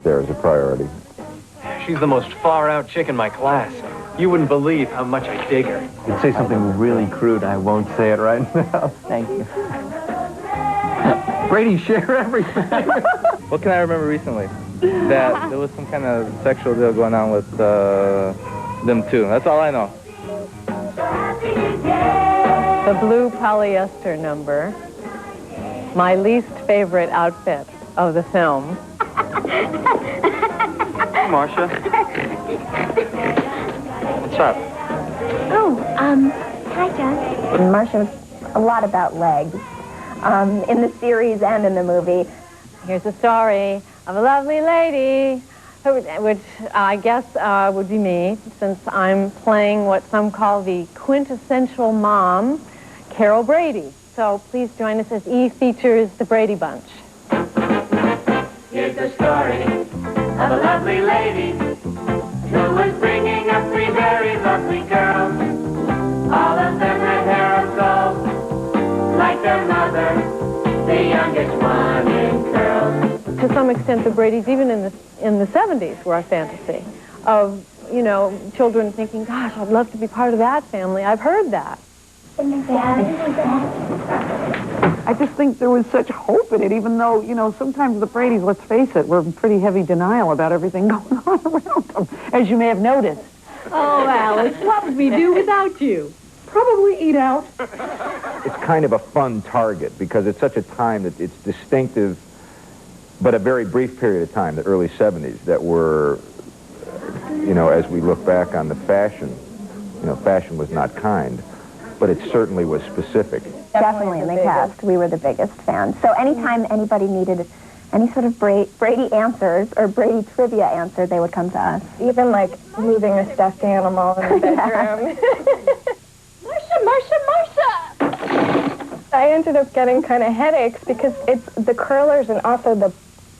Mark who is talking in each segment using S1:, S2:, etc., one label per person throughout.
S1: there as a priority.
S2: She's the most far-out chick in my class. You wouldn't believe how much I dig her.
S3: You'd say something really crude. I won't say it right now.
S4: Thank you.
S3: Brady, share everything.
S5: What can I remember recently? That there was some kind of sexual deal going on with them two. That's all I know.
S6: The blue polyester number. My least favorite outfit of the film.
S2: Marcia. What's up?
S7: Oh, hi, John. Marcia was a lot about legs, in the series and in the movie.
S6: Here's a story of a lovely lady, which I guess would be me, since I'm playing what some call the quintessential mom, Carol Brady. So please join us as E features the Brady Bunch.
S8: Here's the story of a lovely lady who was bringing up three very lovely girls. All of them had hair of gold, like their mother, the youngest one in curls.
S6: To some extent, the Bradys, even in the 70s, were a fantasy of, you know, children thinking, gosh, I'd love to be part of that family. I've heard that.
S9: I just think there was such hope in it, even though, you know, sometimes the Bradys, let's face it, were in pretty heavy denial about everything going on around them, as you may have noticed.
S6: Oh, Alice, what would we do without you?
S9: Probably eat out.
S1: It's kind of a fun target because it's such a time that it's distinctive, but a very brief period of time, the early 70s, that were, you know, as we look back on the fashion, you know, fashion was not kind, but it certainly was specific.
S7: Definitely in the cast, we were the biggest fans. So anytime anybody needed any sort of Brady answers or Brady trivia answer, they would come to us.
S10: Even like moving a stuffed animal in the bedroom. Marcia! I ended up getting kind of headaches because it's the curlers and also the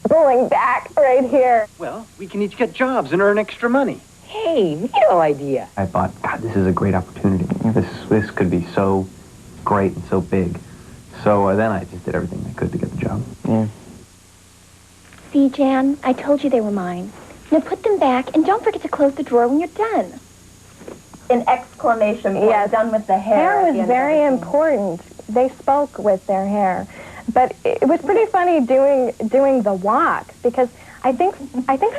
S10: pulling back right here.
S2: Well, we can each get jobs and earn extra money.
S4: Hey, neato idea.
S3: I thought, God, this is a great opportunity. This could be so great and so big. So then I just did everything I could to get the job.
S4: Yeah.
S7: See, Jan, I told you they were mine. Now put them back, and don't forget to close the drawer when you're done. An exclamation point.
S10: Yes.
S7: Done with the hair.
S10: Hair was very important. They spoke with their hair. But it was pretty funny doing the walk, because I think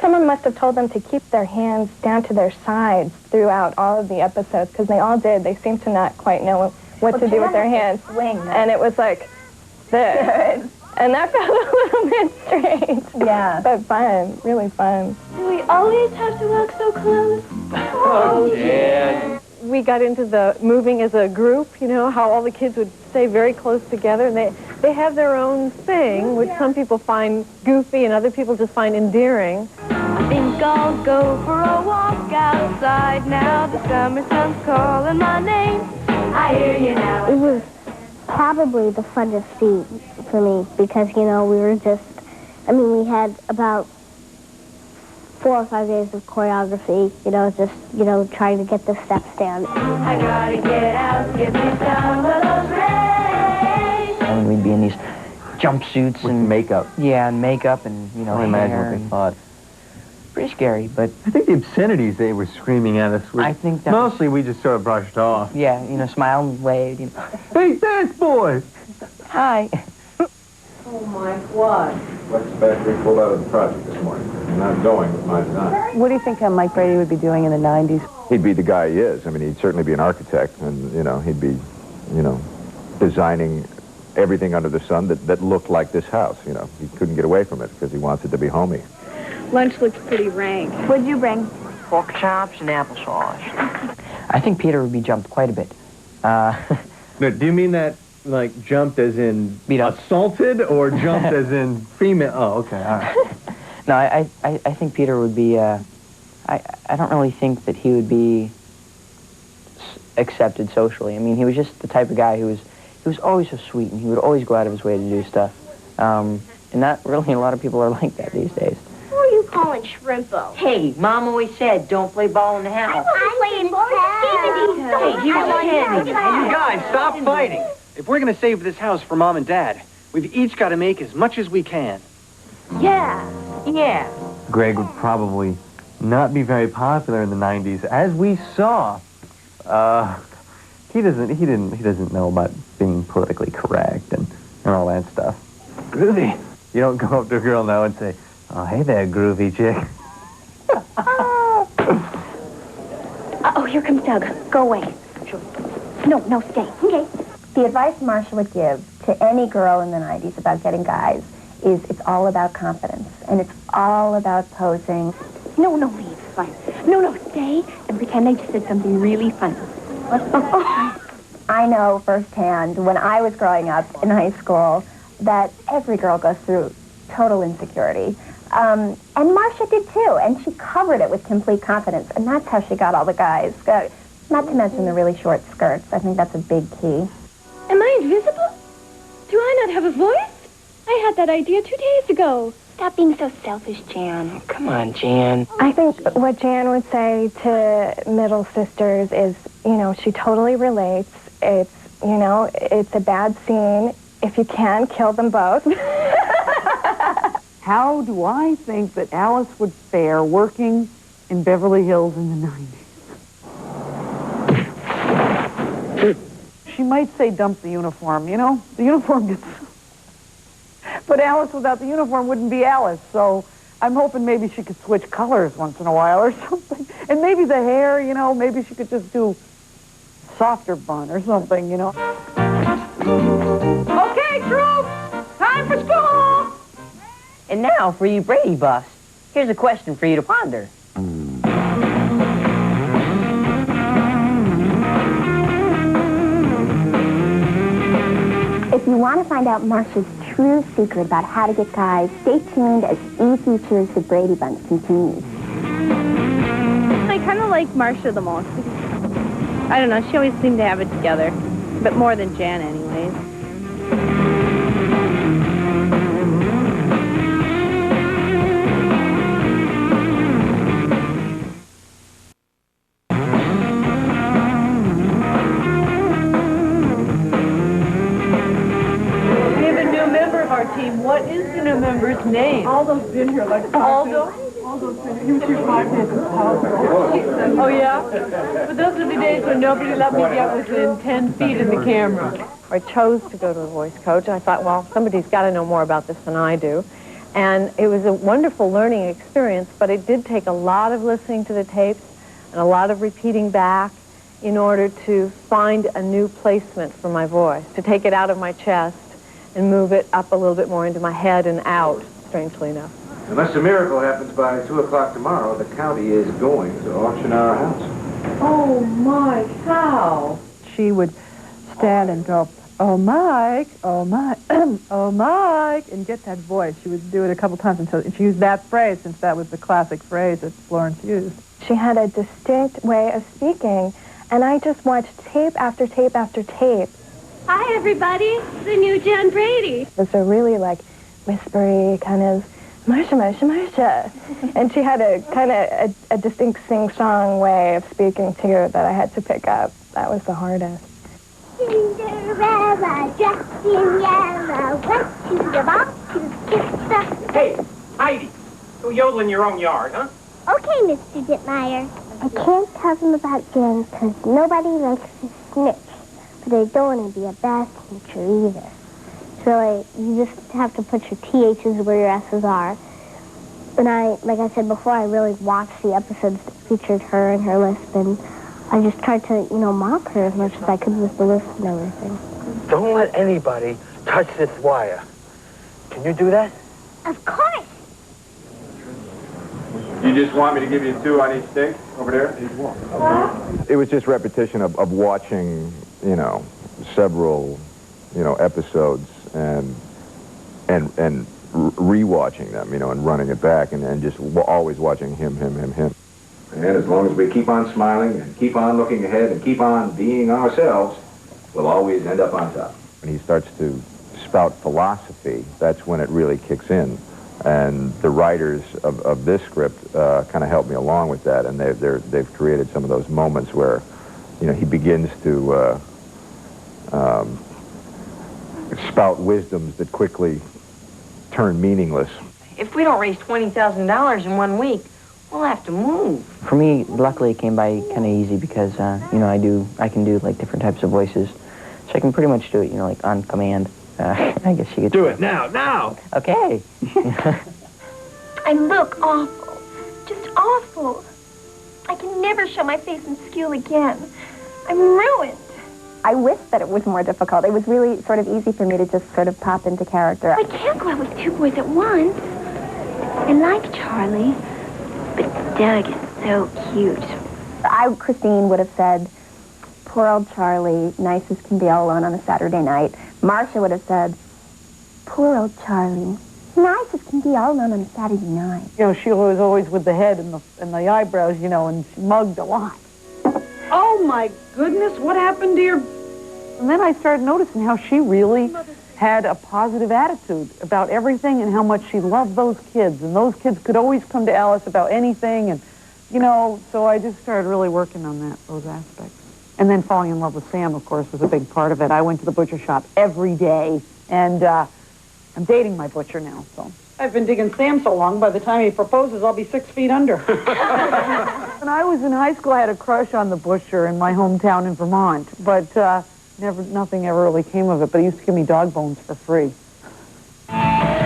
S10: someone must have told them to keep their hands down to their sides throughout all of the episodes, because they all did. They seemed to not quite know what to do with their hands.
S7: Swing.
S10: And it was like this. And that felt a little bit strange.
S7: Yeah.
S10: But fun, really fun.
S7: Do we always have to walk so close?
S2: Oh, yeah.
S6: We got into the moving as a group, you know, how all the kids would stay very close together, and they have their own thing, which some people find goofy and other people just find endearing.
S8: I think I'll go for a walk outside now. The summer sun's calling my name. I hear you now.
S7: It was probably the funnest scene for me because, you know, we were just, I mean, we had about 4 or 5 days of choreography, you know, just, you know, trying to get the steps down.
S8: I gotta get out, get me some of those rays.
S4: And we'd be in these jumpsuits
S3: With
S4: and
S3: makeup.
S4: Yeah, and makeup and, you know,
S3: I imagine
S4: hair
S3: what they
S4: and-
S3: thought.
S4: Pretty scary, but
S3: I think the obscenities they were screaming at us were
S4: I think that was-
S3: mostly we just sort of brushed off.
S4: yeah, you know, smile and wave. You know.
S3: Hey, dance boy!
S4: Hi.
S6: Oh, my God.
S1: Lex Factory pulled out of the project this morning. You're not going with my design.
S9: What do you think Mike Brady would be doing in the 90s?
S1: He'd be the guy he is. I mean, he'd certainly be an architect, and, you know, he'd be, you know, designing everything under the sun that looked like this house, you know. He couldn't get away from it because he wants it to be homey.
S10: Lunch looks pretty rank.
S7: What'd you bring?
S4: Pork chops and applesauce. I think Peter would be jumped quite a bit.
S3: No, do you mean that, like, jumped as in
S4: Beat up.
S3: assaulted or jumped as in female? Oh, okay, all right.
S4: No, I think Peter would be, I don't really think that he would be accepted socially. I mean, he was just the type of guy who was always so sweet, and he would always go out of his way to do stuff. And not really a lot of people are like that these days.
S7: Who are you calling Shrimpo?
S4: Hey, Mom always said, don't play ball in the house.
S7: I'm playing ball.
S4: Hey, he was handing it.
S2: Guys, stop fighting. If we're going to save this house for Mom and Dad, we've each got to make as much as we can.
S4: Yeah.
S3: Greg would probably not be very popular in the 90s, as we saw. He doesn't know about being politically correct and all that stuff. Groovy. You don't go up to a girl now and say, "Oh, hey there, groovy chick."
S11: Oh, here comes Doug. Go away. Sure. No, stay. Okay. The advice Marcia would give to any girl in the 90s about getting guys is it's all about confidence, and it's all about posing. No, leave. Fine. No, stay and pretend I just said something really funny. I know firsthand, when I was growing up in high school, that every girl goes through total insecurity. And Marcia did too, and she covered it with complete confidence, and that's how she got all the guys. Not to mention the really short skirts. I think that's a big key.
S12: Am I invisible? Do I not have a voice? I had that idea 2 days ago.
S11: Stop being so selfish, Jan.
S4: Come on, Jan.
S10: I think what Jan would say to middle sisters is, she totally relates. It's, it's a bad scene. If you can, kill them both.
S9: How do I think that Alice would fare working in Beverly Hills in the 90s? She might say dump the uniform, The uniform gets... But Alice without the uniform wouldn't be Alice, so I'm hoping maybe she could switch colors once in a while or something. And maybe the hair, maybe she could just do softer bun or something,
S13: Okay, troops, time for school!
S4: And now for you Brady buffs, here's a question for you to ponder.
S11: If you want to find out Marcia's true secret about how to get guys, stay tuned as E-Features with Brady Bunch continues.
S12: I kind of like Marcia the most. I don't know, she always seemed to have it together. But more than Jan, anyways.
S13: Team, what is the new member's name? Aldo's been here like Aldo's been here. He was here 5 days. Oh, yeah? But those are the days when nobody let me get within 10 feet of the camera.
S6: I chose to go to a voice coach. I thought, well, somebody's got to know more about this than I do. And it was a wonderful learning experience, but it did take a lot of listening to the tapes and a lot of repeating back in order to find a new placement for my voice, to take it out of my chest and move it up a little bit more into my head and out, strangely enough.
S1: Unless a miracle happens by 2 o'clock tomorrow, the county is going to auction our house.
S13: Oh, Mike, how?
S9: She would stand and go, "Oh, Mike, oh, Mike, oh, Mike," and get that voice. She would do it a couple times until she used that phrase, since that was the classic phrase that Florence used.
S10: She had a distinct way of speaking, and I just watched tape after tape after tape.
S12: Hi, everybody. The new Jan Brady.
S10: It was a really, whispery kind of, Marcia. And she had a kind of a distinct sing-song way of speaking, too, that I had to pick up. That was the hardest.
S7: Cinderella, dressed in yellow, went to the ball to kiss the...
S2: Hey, Heidi, go yodel in your own yard, huh?
S7: Okay, Mr. Dittmeyer. I can't tell them about Jen because nobody likes to snitch. But I don't want to be a bad teacher either. So you just have to put your THs where your S's are. And like I said before, I really watched the episodes that featured her and her lisp, and I just tried to, mock her as much as I could with the lisp and everything.
S2: Don't let anybody touch this wire. Can you do that?
S7: Of course!
S1: You just want me to give you 2 on each stick over there? It was just repetition of watching, several, episodes and rewatching them, and running it back and just always watching him. And as long as we keep on smiling and keep on looking ahead and keep on being ourselves, we'll always end up on top. When he starts to spout philosophy, that's when it really kicks in. And the writers of this script kind of helped me along with that, and they've created some of those moments where, he begins to spout wisdoms that quickly turn meaningless.
S14: if we don't raise $20,000 in 1 week, we'll have to move.
S4: For me, luckily, it came by kind of easy because, you know, I can do, like, different types of voices. So I can pretty much do it, you know, like, on command. I guess you could...
S2: Do it now, now!
S4: Okay.
S11: I look awful. Just awful. I can never show my face in school again. I'm ruined.
S10: I wish that it was more difficult. It was really sort of easy for me to just sort of pop into character.
S11: I can't go out with two boys at once. I like Charlie, but Doug is so cute.
S10: Christine would have said, poor old Charlie, nice as can be all alone on a Saturday night. Marcia would have said, poor old Charlie, nice as can be all alone on a Saturday night.
S9: You know, she was always with the head and the eyebrows, you know, and she mugged a lot. Oh, my goodness, what happened to your... And then I started noticing how she really had a positive attitude about everything and how much she loved those kids. And those kids could always come to Alice about anything. And, you know, so I just started really working on those aspects. And then falling in love with Sam, of course, was a big part of it. I went to the butcher shop every day. And I'm dating my butcher now, so... I've been digging Sam so long, by the time he proposes, I'll be 6 feet under. When I was in high school, I had a crush on the butcher in my hometown in Vermont, but nothing ever really came of it, but he used to give me dog bones for free.
S8: Flying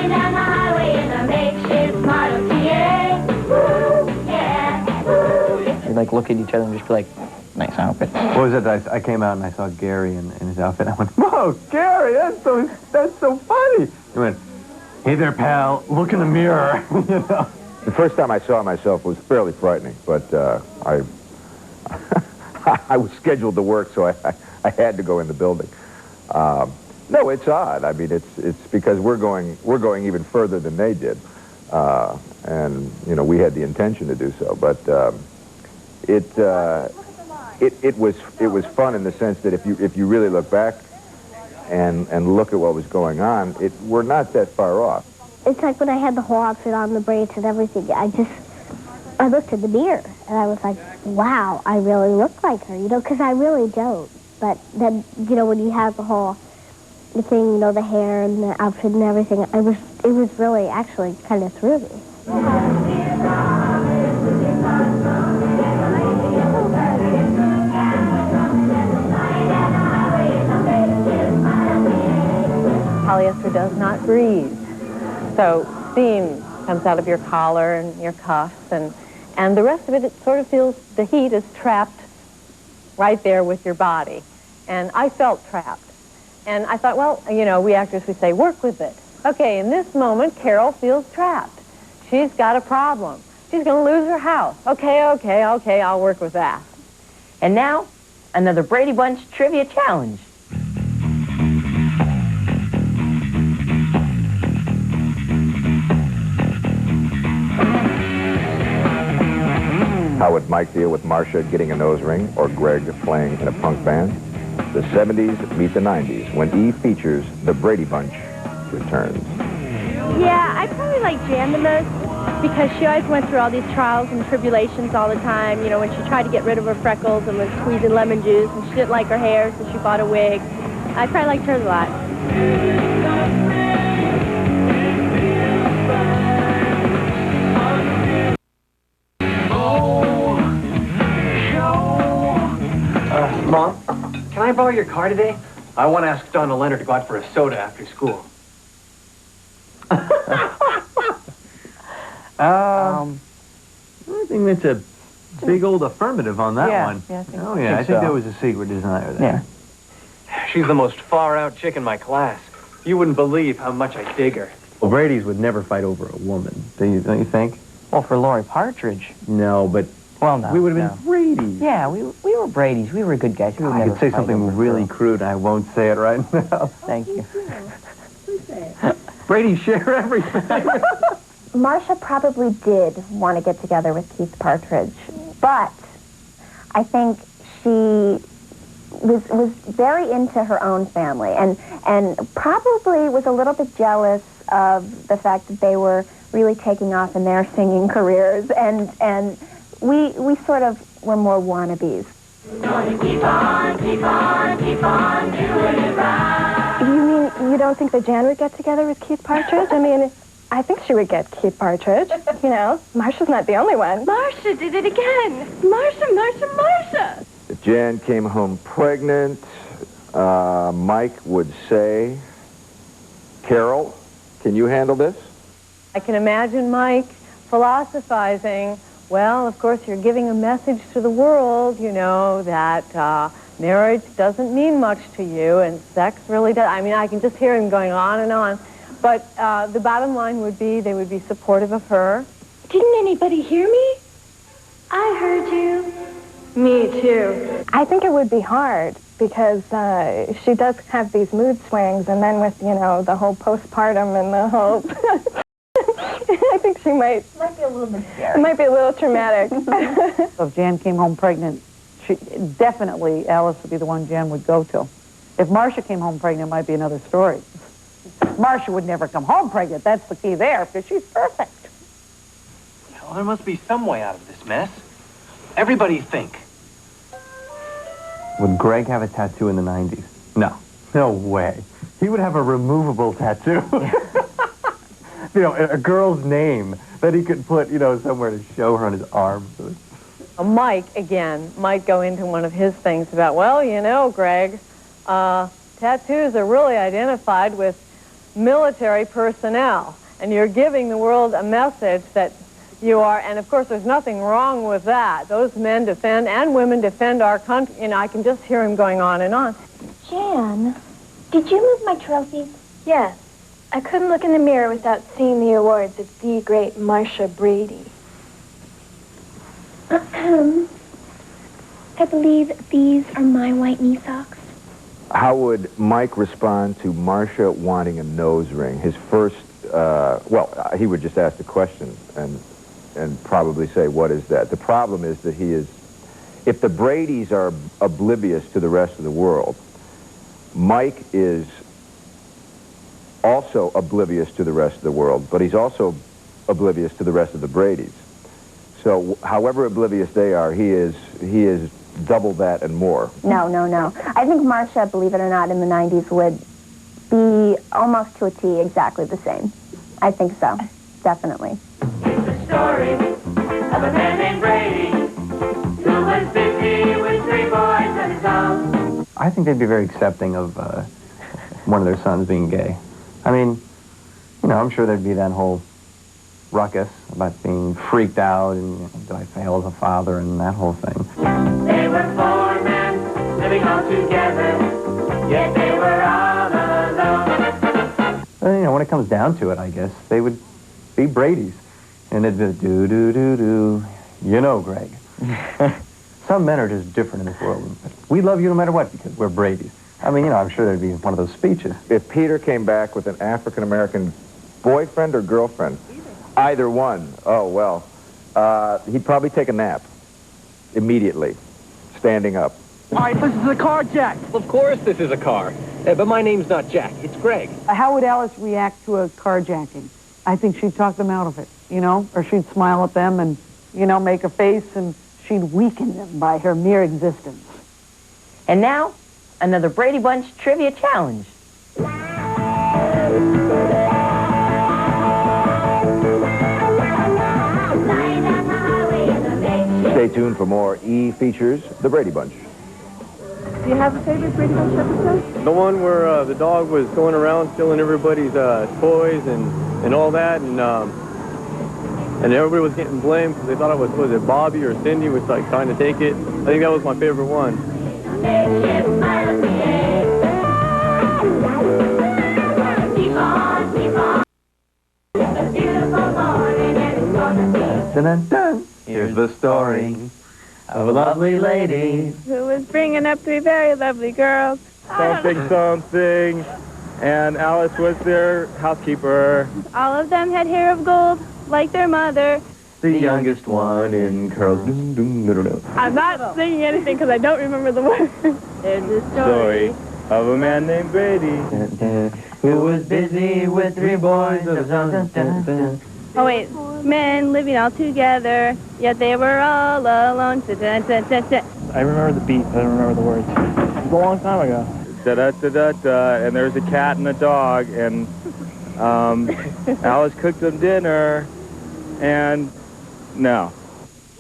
S8: down the highway in a makeshift Model TA. Woo, yeah, woo.
S4: We'd, like, look at each other and just be like, nice outfit.
S3: What was it? I came out and I saw Gary in his outfit. I went, whoa, Gary, that's so funny. He went, hey there, pal, look in the mirror. You know?
S1: The first time I saw myself was fairly frightening, but I was scheduled to work, so I had to go in the building. No, it's odd. I mean, it's because we're going even further than they did, and you know, we had the intention to do so, but it was fun in the sense that if you really look back and look at what was going on, we're not that far off.
S7: It's like when I had the whole outfit on, the braids and everything, I looked in the mirror, and I was like, wow, I really look like her, you know, because I really don't. But then, you know, when you have the thing, you know, the hair and the outfit and everything, it was really actually kind of thrilling.
S6: Polyester does not breathe. So steam comes out of your collar and your cuffs, and the rest of it sort of feels, the heat is trapped right there with your body. And I felt trapped. And I thought, well, you know, we actors, we say, work with it. Okay, in this moment, Carol feels trapped. She's got a problem. She's going to lose her house. Okay, I'll work with that.
S14: And now, another Brady Bunch Trivia Challenge.
S1: How would Mike deal with Marcia getting a nose ring or Greg playing in a punk band? The 70s meet the 90s when E features the Brady Bunch returns.
S12: Yeah, I probably like Jan the most because she always went through all these trials and tribulations all the time. You know, when she tried to get rid of her freckles and was squeezing lemon juice, and she didn't like her hair, so she bought a wig. I probably liked her a lot.
S2: Mom, can I borrow your car today? I want to ask Donna Leonard to go out for a soda after school.
S3: I think that's a big old affirmative on that one.
S4: Yeah,
S3: I think there was a secret desire there.
S4: Yeah.
S2: She's the most far-out chick in my class. You wouldn't believe how much I dig her.
S3: Well, Brady's would never fight over a woman, don't you think?
S4: Well, for Lori Partridge.
S3: No, but
S4: well, no,
S3: we would have been Brady's.
S4: Yeah, we were Brady's. We were good guys. We would
S3: I
S4: never
S3: could say
S4: fight
S3: something
S4: over a
S3: really
S4: girl.
S3: crude. I won't say it right now.
S4: Thank you.
S3: Brady, share everything.
S10: Marcia probably did want to get together with Keith Partridge, but I think she was very into her own family and probably was a little bit jealous of the fact that they were really taking off in their singing careers, and we sort of were more wannabes.
S8: Gonna keep on, keep on, keep on doing it right.
S10: You mean you don't think that Jan would get together with Keith Partridge? I mean, I think she would get Keith Partridge. You know, Marcia's not the only one.
S12: Marcia did it again. Marcia.
S1: If Jan came home pregnant, Mike would say, Carol, can you handle this?
S6: I can imagine Mike philosophizing, well, of course, you're giving a message to the world, you know, that marriage doesn't mean much to you, and sex really does. I mean, I can just hear him going on and on. But the bottom line would be they would be supportive of her.
S12: Didn't anybody hear me? I heard you. Me too.
S10: I think it would be hard because she does have these mood swings, and then with, you know, the whole postpartum and the whole... I think she might be a little bit scary. It might be a little traumatic.
S9: So if Jan came home pregnant, definitely Alice would be the one Jan would go to. If Marcia came home pregnant, it might be another story. Marcia would never come home pregnant. That's the key there, because she's perfect.
S2: Well, there must be some way out of this mess. Everybody think.
S3: Would Greg have a tattoo in the 90s? No way. He would have a removable tattoo. You know, a girl's name that he could put, you know, somewhere to show her on his arm.
S6: Mike, again, might go into one of his things about, well, you know, Greg, tattoos are really identified with military personnel, and you're giving the world a message that you are, and of course there's nothing wrong with that. Those men defend, and women defend our country. You know, I can just hear him going on and on.
S11: Jan, did you move my trophies?
S10: Yes. I couldn't look in the mirror without seeing the awards of the great Marcia Brady.
S11: I believe these are my white knee socks.
S1: How would Mike respond to Marcia wanting a nose ring? His first, well, he would just ask the question and probably say, what is that? The problem is that if the Bradys are oblivious to the rest of the world, Mike is also oblivious to the rest of the world, but he's also oblivious to the rest of the Bradys. So however oblivious they are, he is double that and more.
S11: No. I think Marcia, believe it or not, in the 90s would be almost to a T exactly the same. I think so. Definitely.
S8: It's the story of a man named Brady who was busy with 3 boys of his own.
S3: I think they'd be very accepting of one of their sons being gay. I mean, you know, I'm sure there'd be that whole ruckus about being freaked out and, you know, did I fail as a father and that whole thing.
S8: They were 4 men living all together, yet they were all alone.
S3: And, you know, when it comes down to it, I guess, they would be Brady's. And it'd be do-do-do-do, you know, Greg. Some men are just different in this world. We love you no matter what because we're Brady's. I mean, you know, I'm sure there'd be one of those speeches.
S1: If Peter came back with an African-American boyfriend or girlfriend, either one, oh, well, he'd probably take a nap immediately, standing up.
S2: All right, this is a car, Jack. Of course this is a car. But my name's not Jack, it's Greg.
S9: How would Alice react to a carjacking? I think she'd talk them out of it, you know, or she'd smile at them and, you know, make a face, and she'd weaken them by her mere existence.
S14: And now, another Brady Bunch trivia challenge.
S1: Stay tuned for more E features, The Brady Bunch.
S13: Do you have a favorite Brady Bunch episode?
S2: The one where the dog was going around stealing everybody's toys and all that, and everybody was getting blamed because they thought was it Bobby or Cindy was like trying to take it. I think that was my favorite one.
S3: Dun, dun, dun. Here's the story of a lovely lady
S12: Who was bringing up 3 very lovely girls.
S5: Something, and Alice was their housekeeper.
S12: All of them had hair of gold, like their mother.
S3: the youngest one in curls.
S12: I'm not singing anything because I don't remember the words. There's a
S5: Story of a man named Brady
S3: who was busy with 3 boys of his own.
S12: Oh wait, men living all together, yet they were all alone.
S2: I remember the beat, but I don't remember the words. It was a long time ago.
S5: Da-da-da-da-da, and there's a cat and a dog, and Alice cooked them dinner, and no.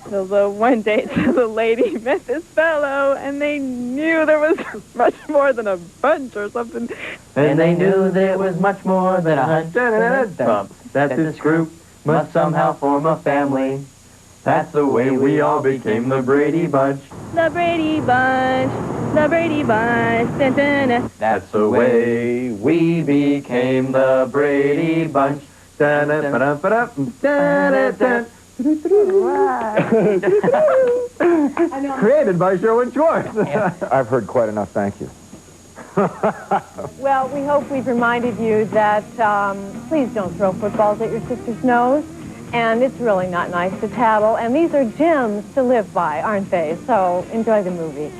S12: So the one day, the lady met this fellow, and they knew there was much more than a bunch or something.
S4: And they knew there was much more than 100 bumps. That this group must somehow form a family. That's the way we all became the Brady Bunch.
S12: The Brady Bunch, the Brady Bunch, dun, dun, dun.
S4: That's the way we became the Brady Bunch.
S3: Created by Sherwin Schwartz.
S1: I've heard quite enough, thank you.
S6: Well, we hope we've reminded you that please don't throw footballs at your sister's nose. And it's really not nice to tattle. And these are gems to live by, aren't they? So enjoy the movie.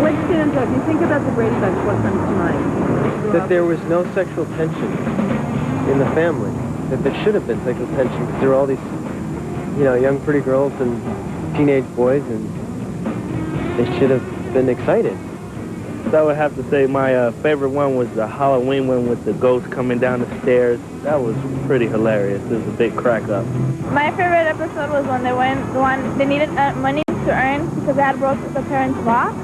S13: When stands up, you think about the Brady Bunch, what comes to mind?
S2: That there was no sexual tension in the family. That there should have been sexual tension because there were all these, you know, young pretty girls and teenage boys, and they should have been excited. I would have to say my favorite one was the Halloween one with the ghost coming down the stairs. That was pretty hilarious. It was a big crack up.
S12: My favorite episode was when they needed money to earn because they had broke the parents' lock.